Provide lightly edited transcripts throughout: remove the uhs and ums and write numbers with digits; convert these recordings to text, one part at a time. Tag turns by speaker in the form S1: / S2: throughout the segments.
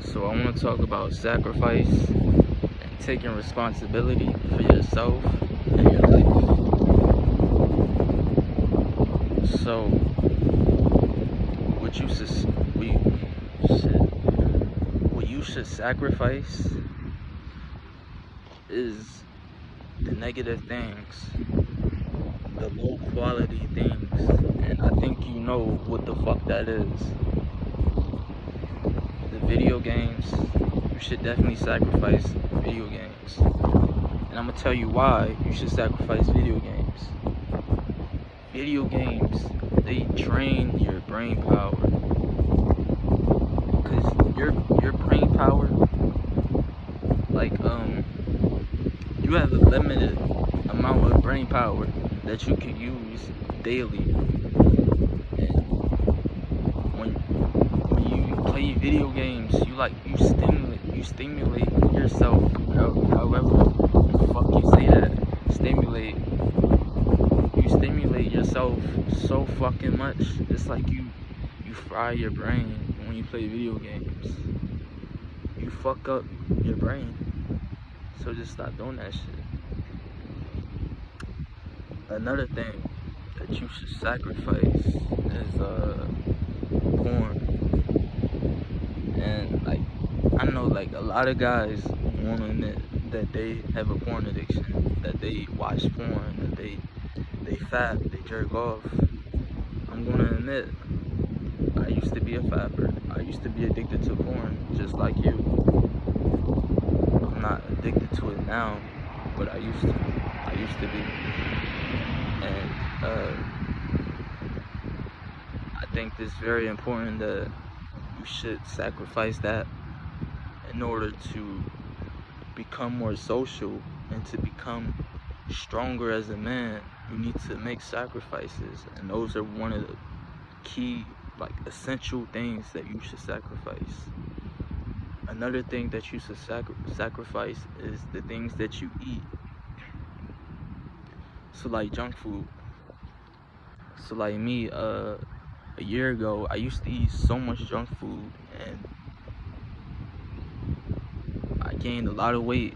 S1: So I want to talk about sacrifice and taking responsibility for yourself and your life. So what you should we should what you should sacrifice is the negative things, the low quality things, and I think you know what the fuck that is. The video games, you should definitely sacrifice video games. And I'm gonna tell you why you should sacrifice video games. Video games, they drain your brain power. Because your brain power, like you have a limited amount of brain power that you can use daily. And when you play video games, you stimulate yourself. However the fuck you say that, you stimulate yourself so fucking much. It's like you fry your brain when you play video games. You fuck up your brain. So just stop doing that shit. Another thing that you should sacrifice is porn. And like, I know like a lot of guys won't admit that they have a porn addiction, that they watch porn, that they fap, they jerk off. I'm gonna admit, I used to be a fapper. I used to be addicted to porn, just like you. I'm not addicted to it now, but I used to. I used to be. And I think it's very important that you should sacrifice that in order to become more social and to become stronger as a man. You need to make sacrifices, and those are one of the key, like, essential things that you should sacrifice. Another thing that you should sacrifice is the things that you eat. So like junk food. So like me, a year ago, I used to eat so much junk food, and I gained a lot of weight.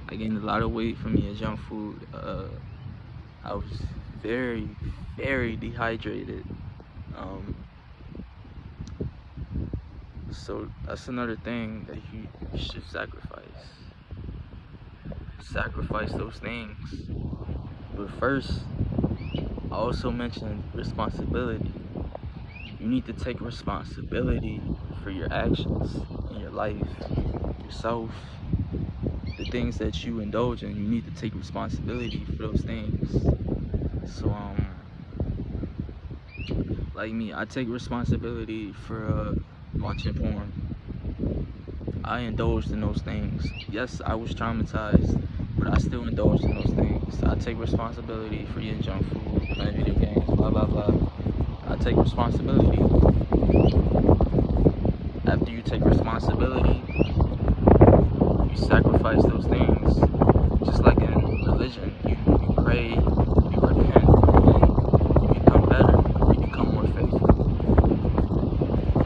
S1: I gained a lot of weight from eating junk food. I was very, very dehydrated. So that's another thing that you should sacrifice. Sacrifice those things. But first, I also mentioned responsibility. You need to take responsibility for your actions in your life, yourself, the things that you indulge in. You need to take responsibility for those things. So like me, I take responsibility for watching porn. I indulged in those things. Yes, I was traumatized, but I still indulged in those things. I take responsibility for eating junk food, playing video games, blah blah blah. I take responsibility. After you take responsibility, you sacrifice those things. Just like in religion, you pray, you repent, and you become better, you become more faithful.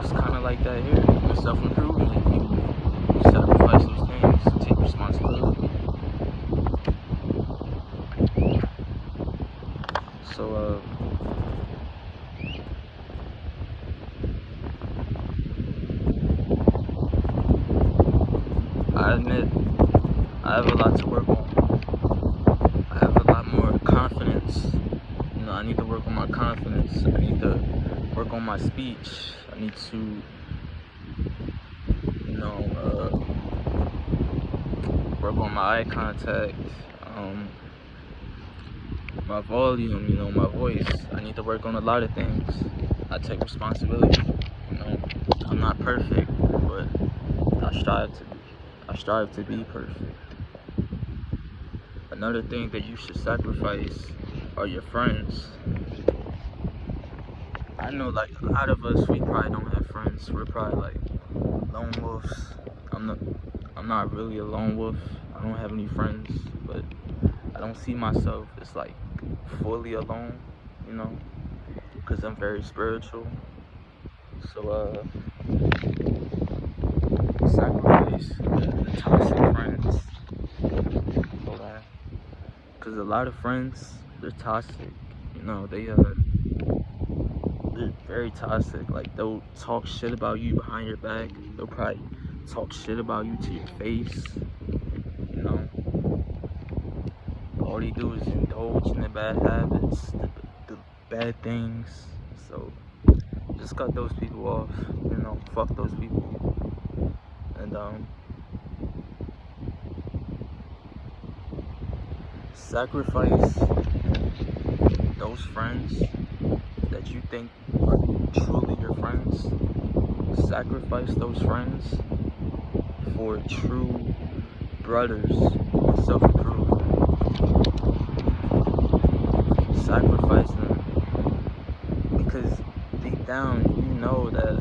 S1: It's kind of like that here in self-improvement. You sacrifice those things, take responsibility. So I admit I have a lot to work on. I have a lot more confidence. You know, I need to work on my confidence. I need to work on my speech. I need to, you know, work on my eye contact, my volume, you know, my voice. I need to work on a lot of things. I take responsibility. You know, I'm not perfect, but I strive to be. I strive to be perfect. Another thing that you should sacrifice are your friends. I know, like, a lot of us, we probably don't have friends. We're probably like lone wolves. I'm not really a lone wolf. I don't have any friends, but I don't see myself as like fully alone, you know, because I'm very spiritual. So sacrifice the toxic friends. Hold on. Because a lot of friends, they're toxic. You know, they're very toxic. Like, they'll talk shit about you behind your back. They'll probably talk shit about you to your face. You know, all they do is indulge in the bad habits, the bad things. So just cut those people off. You know, fuck those people. And sacrifice those friends that you think are truly your friends. Sacrifice those friends for true brothers with self-improvement. Sacrifice them because deep down you know that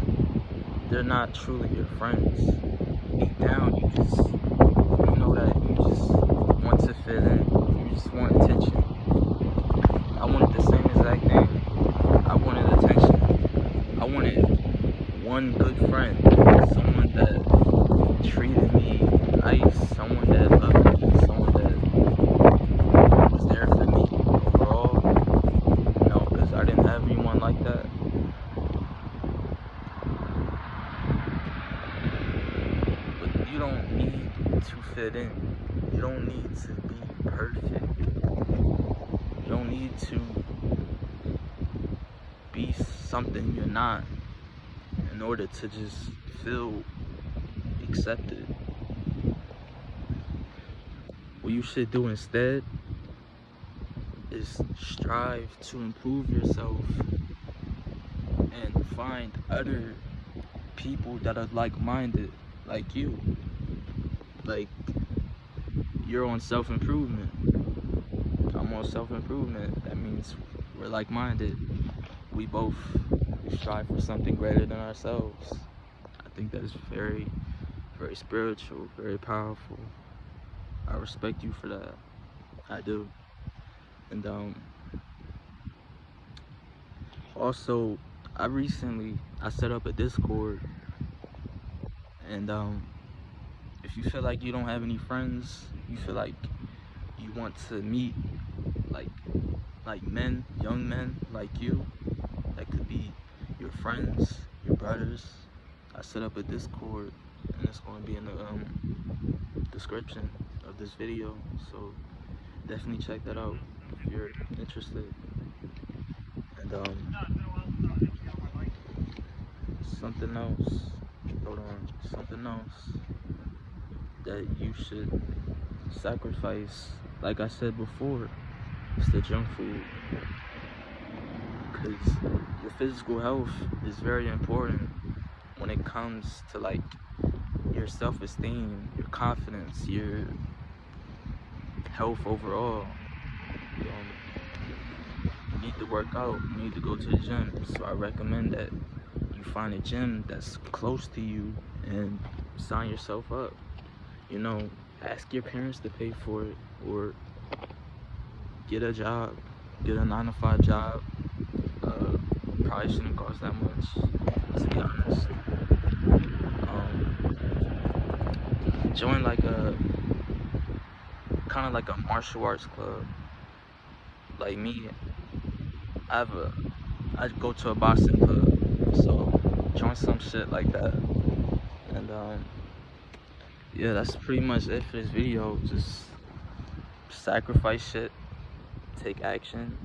S1: they're not truly your friends. Deep down you know that you just want to fit in. You just want attention. I wanted the same exact thing. I wanted attention. I wanted one good friend, someone that treated me nice, someone that loved me, someone that was there for me overall. You know, because I didn't have anyone like that. But you don't need to fit in. You don't need to be perfect. You don't need to be something you're not in order to just feel accepted. What you should do instead is strive to improve yourself and find other people that are like-minded like you. Like, you're on self-improvement, I'm on self-improvement. That means we're like-minded. We both strive for something greater than ourselves. I think that is very, very spiritual, very powerful. I respect you for that. I do. And also, I set up a Discord, and if you feel like you don't have any friends, you feel like you want to meet like men, young men like you, that could be your friends, your brothers, I set up a Discord, and it's going to be in the description of this video, so definitely check that out if you're interested. And something else, something else that you should sacrifice, like I said before, is the junk food. Because your physical health is very important when it comes to like your self-esteem, your confidence, your health overall. You need to work out, you need to go to the gym. So I recommend that you find a gym that's close to you and sign yourself up. You know, ask your parents to pay for it, or get a job, get a 9-to-5 job. Probably shouldn't cost that much, to be honest. Join like a kind of like a martial arts club. Like me, I go to a boxing club, so join some shit like that. And yeah, that's pretty much it for this video. Just sacrifice shit, take action,